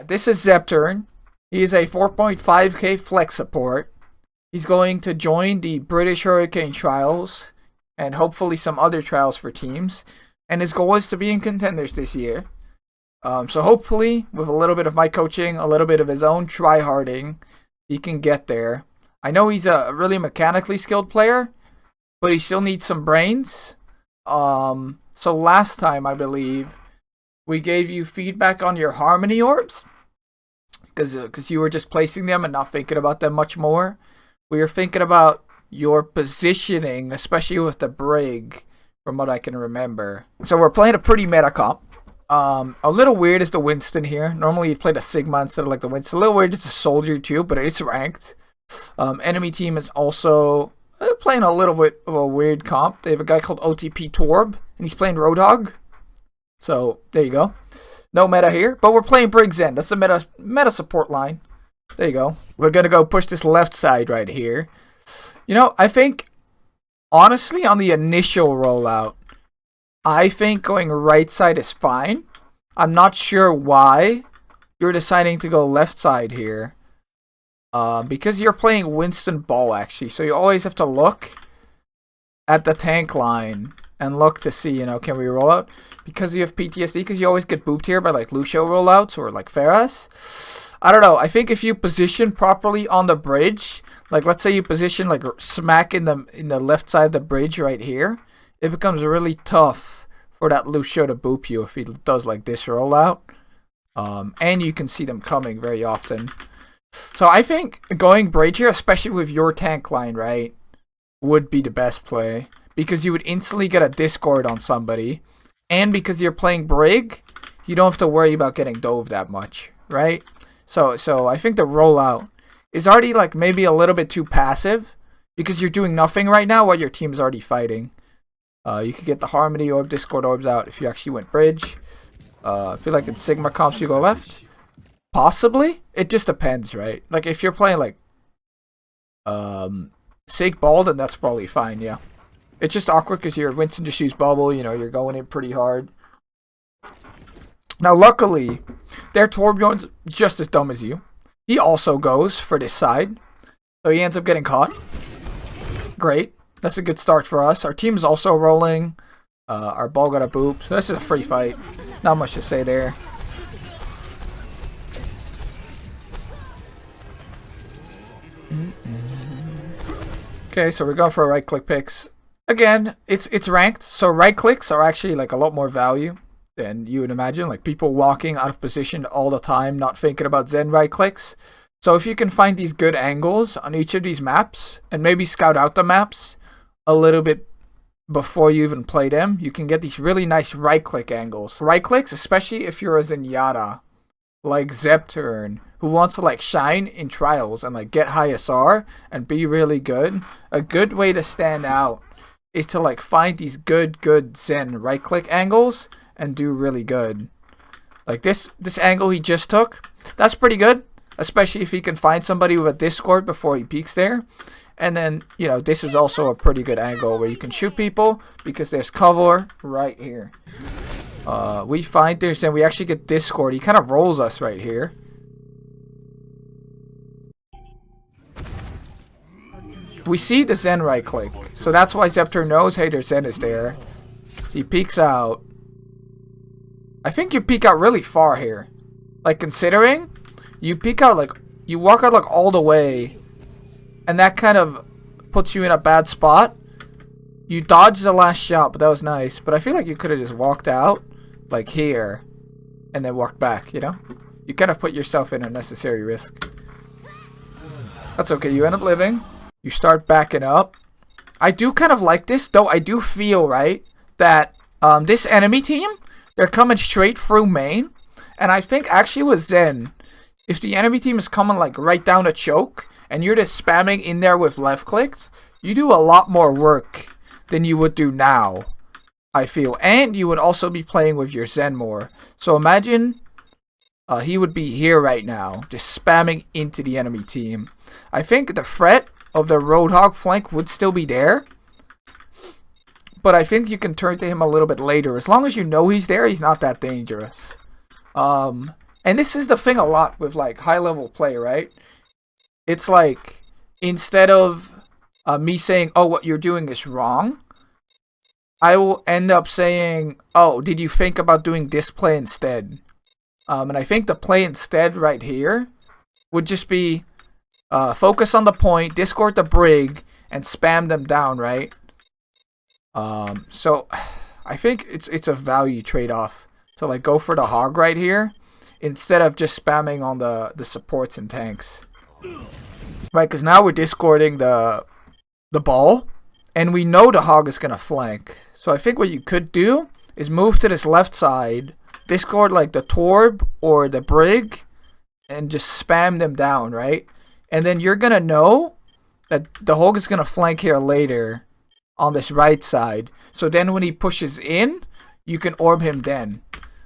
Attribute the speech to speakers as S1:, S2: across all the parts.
S1: This is Zepturn. He is a 4.5k flex support. He's going to join the British Hurricane Trials and hopefully some other trials for teams. And his goal is to be in contenders this year. So hopefully, with a little bit of my coaching, a little bit of his own try-harding, he can get there. I know he's a really mechanically skilled player, but he still needs some brains. So last time, I believe, we gave you feedback on your Harmony Orbs. Because you were just placing them and not thinking about them much more. We were thinking about your positioning, especially with the Brig, from what I can remember. So we're playing a pretty meta comp. A little weird is the Winston here. Normally you'd play the Sigma instead of like the Winston. A little weird is the Soldier too, but it's ranked. Enemy team is also playing a little bit of a weird comp. They have a guy called OTP Torb, and he's playing Roadhog. So there you go. No meta here, but we're playing Brig Zen. That's the meta support line. There you go. We're going to go push this left side right here. You know, I think, honestly, on the initial rollout, I think going right side is fine. I'm not sure why you're deciding to go left side here. Because you're playing Winston Ball, actually. So you always have to look at the tank line and look to see, you know, can we roll out? Because you have PTSD, because you always get booped here by like Lucio rollouts or like Ferras. I don't know. I think if you position properly on the bridge, like let's say you position like smack in the left side of the bridge right here, it becomes really tough for that Lucio to boop you if he does like this rollout. And you can see them coming very often. So I think going bridge here, especially with your tank line, right, would be the best play. Because you would instantly get a Discord on somebody. And because you're playing Brig, you don't have to worry about getting dove that much, right? So I think the rollout is already like maybe a little bit too passive. Because you're doing nothing right now while your team is already fighting. You could get the Harmony Orb, Discord Orbs out if you actually went Bridge. I feel like in Sigma comps you go left. Possibly. It just depends, right? Like if you're playing like Sig Ball, then that's probably fine, yeah. It's just awkward because your Winston just shoots bubble, you know, you're going in pretty hard. Now, luckily, their Torbjorn's just as dumb as you. He also goes for this side. So he ends up getting caught. Great. That's a good start for us. Our team's also rolling. Our ball got a boop. So this is a free fight. Not much to say there. Okay, so we're going for right click picks. Again, it's ranked, so right clicks are actually like a lot more value than you would imagine. Like people walking out of position all the time, not thinking about Zen right clicks. So if you can find these good angles on each of these maps and maybe scout out the maps a little bit before you even play them, you can get these really nice right click angles. Right clicks, especially if you're a Zenyatta like Zepturn, who wants to like shine in trials and like get high SR and be really good. A good way to stand out is to like find these good Zen right click angles and do really good. Like this angle he just took, that's pretty good, especially if he can find somebody with a Discord before he peeks there. And then, you know, this is also a pretty good angle where you can shoot people because there's cover right here. We find this and we actually get Discord. He kind of rolls us right here. We see the Zen right click. So that's why Zepter knows, hey, their Zen is there. He peeks out. I think you peek out really far here. Like, considering, you peek out, like, you walk out, like, all the way. And that kind of puts you in a bad spot. You dodged the last shot, but that was nice. But I feel like you could have just walked out, like, here. And then walked back, you know? You kind of put yourself in unnecessary risk. That's okay, you end up living. You start backing up. I do kind of like this, though I do feel, right, that this enemy team, they're coming straight through main. And I think actually with Zen, if the enemy team is coming like right down a choke, and you're just spamming in there with left clicks, you do a lot more work than you would do now, I feel. And you would also be playing with your Zen more. So imagine he would be here right now, just spamming into the enemy team. I think the threat of the Roadhog flank would still be there. But I think you can turn to him a little bit later. As long as you know he's there, he's not that dangerous. And this is the thing a lot with like high level play, right? It's like instead of me saying, "Oh, what you're doing is wrong," I will end up saying, "Oh, did you think about doing this play instead?" And I think the play instead right here would just be focus on the point, discord the brig, and spam them down, right? So I think it's a value trade-off to like go for the hog right here instead of just spamming on the supports and tanks. Right, because now we're discording the ball, and we know the hog is going to flank. So I think what you could do is move to this left side, discord like the Torb or the Brig, and just spam them down, right? And then you're going to know that the hog is going to flank here later on this right side. So then when he pushes in, you can orb him then.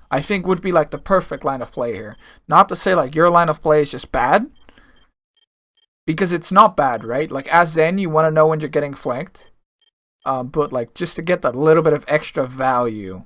S1: I think would be like the perfect line of play here. Not to say like your line of play is just bad, because it's not bad, right? Like as Zen, you want to know when you're getting flanked. But like just to get that little bit of extra value,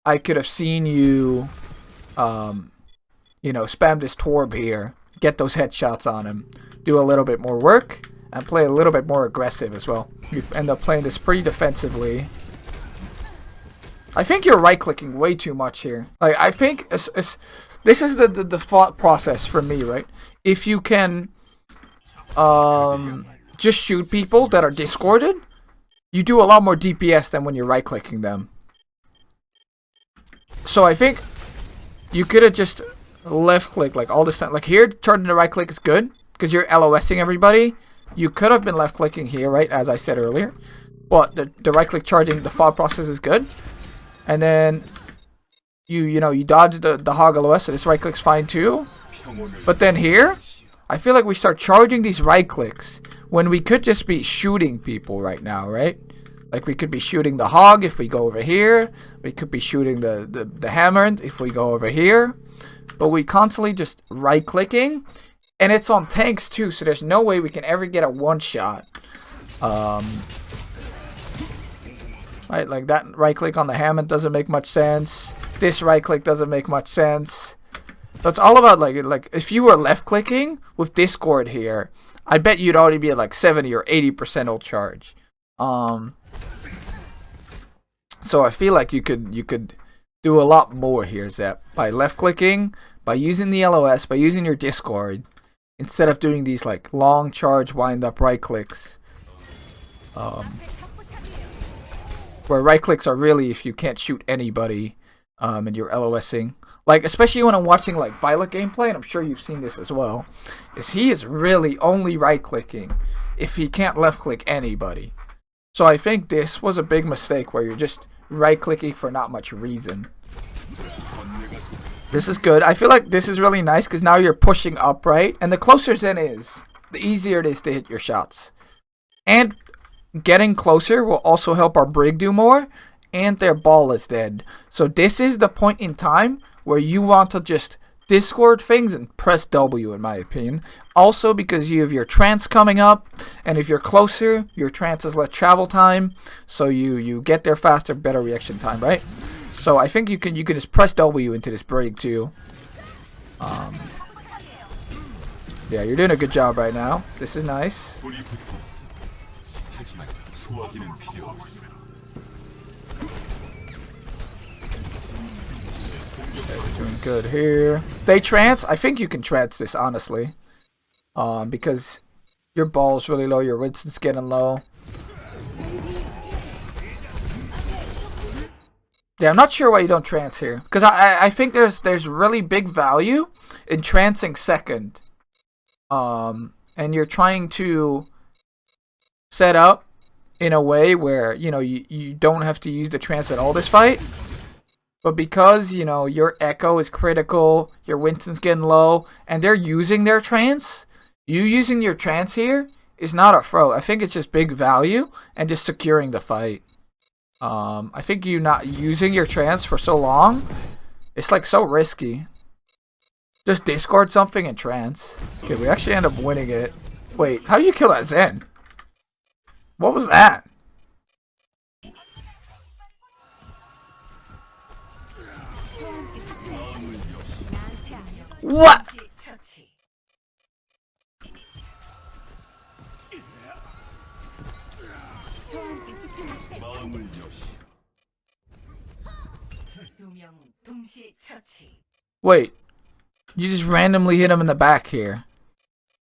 S1: I could have seen you, you know, spam this Torb here, get those headshots on him, do a little bit more work, and play a little bit more aggressive as well. You end up playing this pretty defensively. I think you're right-clicking way too much here. Like I think this is the thought process for me, right? If you can just shoot people that are discorded, you do a lot more DPS than when you're right-clicking them. So I think you could have just left-clicked like all this time. Like here, charging the right-click is good because you're LOSing everybody. You could have been left-clicking here, right, as I said earlier. But the right-click charging, the thought process is good. And then you dodge the hog LOS, so this right-click's fine too. But then here, I feel like we start charging these right-clicks when we could just be shooting people right now, right? Like we could be shooting the hog if we go over here. We could be shooting the hammer if we go over here. But we constantly just right-clicking. And it's on tanks too, so there's no way we can ever get a one-shot. Right, like that right-click on the Hammond doesn't make much sense. This right-click doesn't make much sense. So it's all about like if you were left-clicking with Discord here, I bet you'd already be at like 70 or 80% ult charge. So I feel like you could do a lot more here, Zep, by left-clicking, by using the LOS, by using your Discord, instead of doing these like long charge wind-up right-clicks. Where right-clicks are really if you can't shoot anybody and you're LOSing. Like, especially when I'm watching like Violet gameplay, and I'm sure you've seen this as well, is he is really only right-clicking if he can't left-click anybody. So I think this was a big mistake where you're just right-clicking for not much reason. This is good. I feel like this is really nice because now you're pushing up, right? And the closer Zen is, the easier it is to hit your shots. And getting closer will also help our Brig do more, and their ball is dead. So this is the point in time where you want to just discord things and press W, in my opinion. Also because you have your trance coming up, and if you're closer, your trance has less travel time, so you get there faster, better reaction time, right? So I think you can just press W into this Brig too. Yeah, you're doing a good job right now. This is nice. Okay, we're doing good here. They trance. I think you can trance this, honestly. Because your ball's really low, your Winston's getting low. Yeah, I'm not sure why you don't trance here. Because I think there's really big value in trancing second. And you're trying to set up in a way where, you don't have to use the trance at all this fight. But because, your echo is critical, your Winston's getting low, and they're using their trance, you using your trance here is not a throw. I think it's just big value and just securing the fight. I think you not using your trance for so long, it's like so risky. Just discord something and trance. Okay, we actually end up winning it. Wait, how do you kill that Zen? What was that? What? Wait, you just randomly hit him in the back here.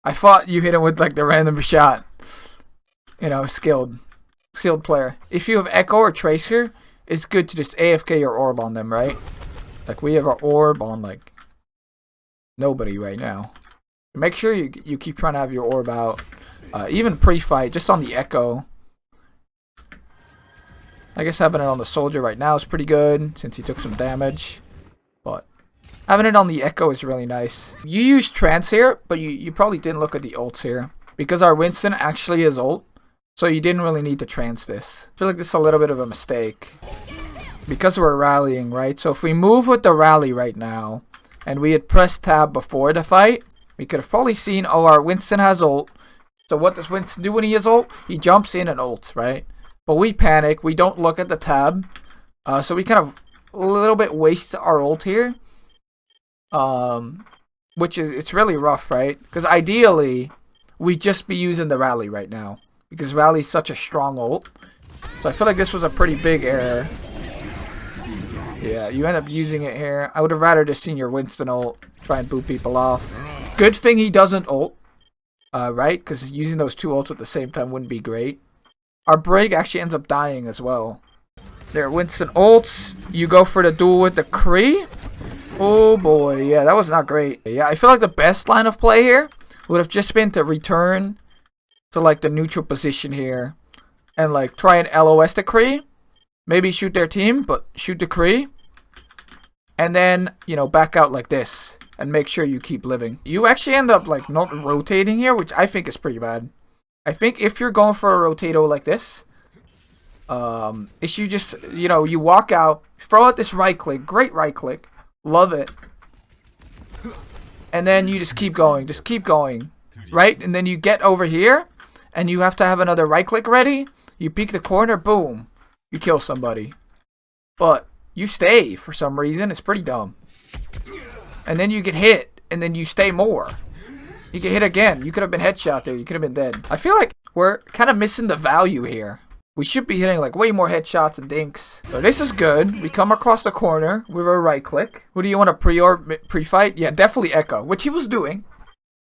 S1: I thought you hit him with like the random shot. You know, skilled player. If you have Echo or Tracer, it's good to just AFK your orb on them, right? Like we have our orb on like nobody right now. Make sure you keep trying to have your orb out. Even pre-fight, just on the Echo. I guess having it on the soldier right now is pretty good since he took some damage. But having it on the Echo is really nice. You use Trance here, but you probably didn't look at the ults here. Because our Winston actually is ult. So you didn't really need to Trance this. I feel like this is a little bit of a mistake. Because we're rallying, right? So if we move with the rally right now, and we had pressed tab before the fight, we could have probably seen, oh, our Winston has ult. So what does Winston do when he has ult? He jumps in and ults, right? But we panic. We don't look at the tab. So we kind of a little bit waste our ult here. Which is, it's really rough, right? Because ideally, we'd just be using the rally right now. Because rally's such a strong ult. So I feel like this was a pretty big error. Yeah, you end up using it here. I would have rather just seen your Winston ult. Try and boot people off. Good thing he doesn't ult. Right? Because using those two ults at the same time wouldn't be great. Our Brig actually ends up dying as well. There, Winston ults. You go for the duel with the Kree. Oh boy, yeah, that was not great. Yeah, I feel like the best line of play here would have just been to return to like the neutral position here. And like try and LOS the Kree. Maybe shoot their team, but shoot the Kree. And then, you know, back out like this. And make sure you keep living. You actually end up like not rotating here, which I think is pretty bad. I think if you're going for a rotato like this, if you just, you know, you walk out, throw out this right click, great right click, love it. And then you just keep going, right? And then you get over here, and you have to have another right click ready. You peek the corner, boom, you kill somebody. But you stay for some reason, it's pretty dumb. And then you get hit, and then you stay more. You get hit again. You could have been headshot there. You could have been dead. I feel like we're kind of missing the value here. We should be hitting like way more headshots and dinks. So this is good. We come across the corner with a right click. Who do you want to pre-fight? Yeah, definitely Echo, which he was doing.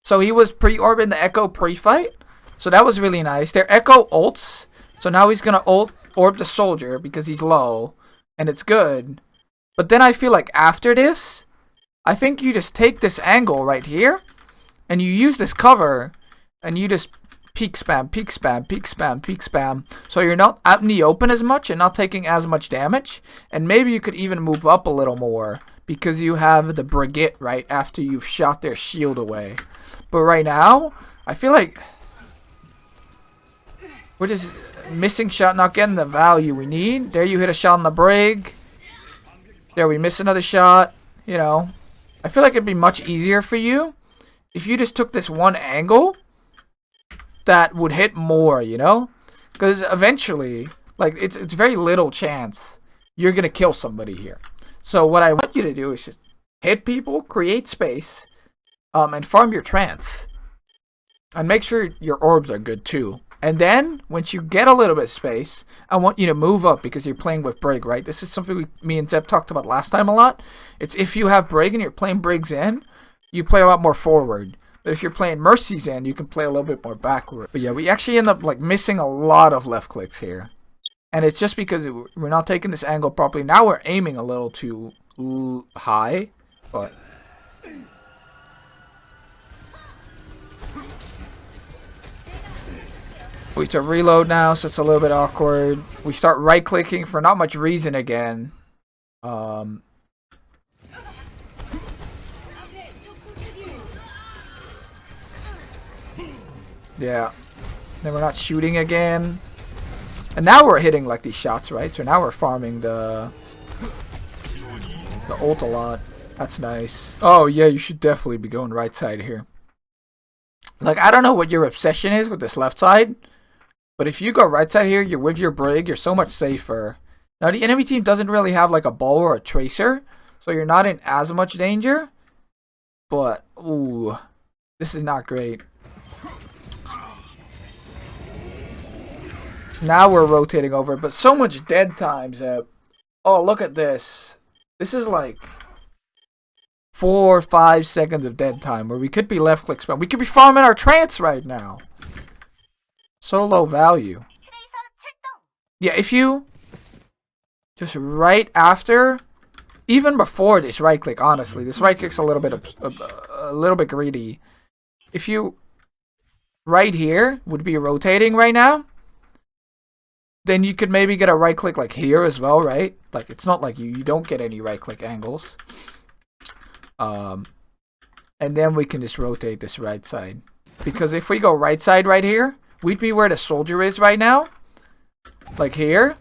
S1: So he was pre-orbing the Echo pre-fight. So that was really nice. Their Echo ults. So now he's going to orb the soldier because he's low. And it's good. But then I feel like after this, I think you just take this angle right here. And you use this cover, and you just peek spam, peek spam, peek spam, peek spam. So you're not out in the open as much and not taking as much damage. And maybe you could even move up a little more because you have the Brigade right after you've shot their shield away. But right now, I feel like we're just missing shot, not getting the value we need. There you hit a shot on the Brig. There we miss another shot. You know, I feel like it'd be much easier for you if you just took this one angle that would hit more, you know? Because eventually, like, it's very little chance you're going to kill somebody here. So what I want you to do is just hit people, create space, and farm your trance. And make sure your orbs are good too. And then, once you get a little bit of space, I want you to move up because you're playing with Brig, right? This is something me and Zeb talked about last time a lot. It's if you have Brig and you're playing Brig's in, you play a lot more forward. But if you're playing Mercy's in, you can play a little bit more backward. But yeah, we actually end up like missing a lot of left clicks here. And it's just because we're not taking this angle properly. Now we're aiming a little too high. But we have to reload now, so it's a little bit awkward. We start right clicking for not much reason again. Yeah. Then we're not shooting again. And now we're hitting like these shots, right? So now we're farming the ult a lot. That's nice. Oh yeah, you should definitely be going right side here. Like, I don't know what your obsession is with this left side, but if you go right side here, you're with your Brig, you're so much safer. Now the enemy team doesn't really have like a bow or a tracer, so you're not in as much danger. But, ooh, this is not great. Now we're rotating over, but so much dead times that... Oh, look at this. This is like 4 or 5 seconds of dead time where we could be left click spam. We could be farming our trance right now. So low value. Yeah, if you just right after, even before this right click, honestly, this right click's a little bit greedy. If you right here would be rotating right now, then you could maybe get a right click like here as well, right? Like it's not like you don't get any right click angles. And then we can just rotate this right side. Because if we go right side right here, we'd be where the soldier is right now. Like here.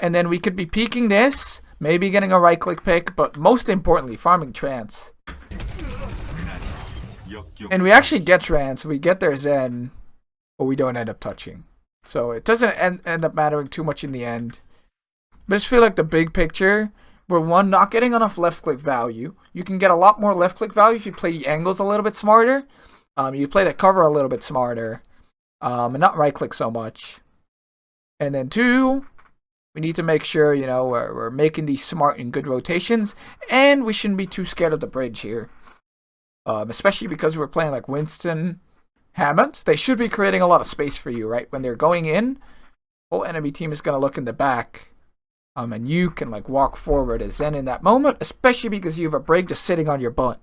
S1: And then we could be peeking this, maybe getting a right click pick, but most importantly, farming trance. And we actually get trance, we get their Zen, but we don't end up touching. So it doesn't end up mattering too much in the end. But I just feel like the big picture, we're one, not getting enough left click value. You can get a lot more left click value if you play the angles a little bit smarter. You play the cover a little bit smarter. And not right click so much. And then 2, we need to make sure, you know, we're making these smart and good rotations. And we shouldn't be too scared of the bridge here. Especially because we're playing like Winston, Hammond. They should be creating a lot of space for you, right? When they're going in, whole enemy team is going to look in the back. And you can like walk forward as Zen in that moment. Especially because you have a Brig just sitting on your butt.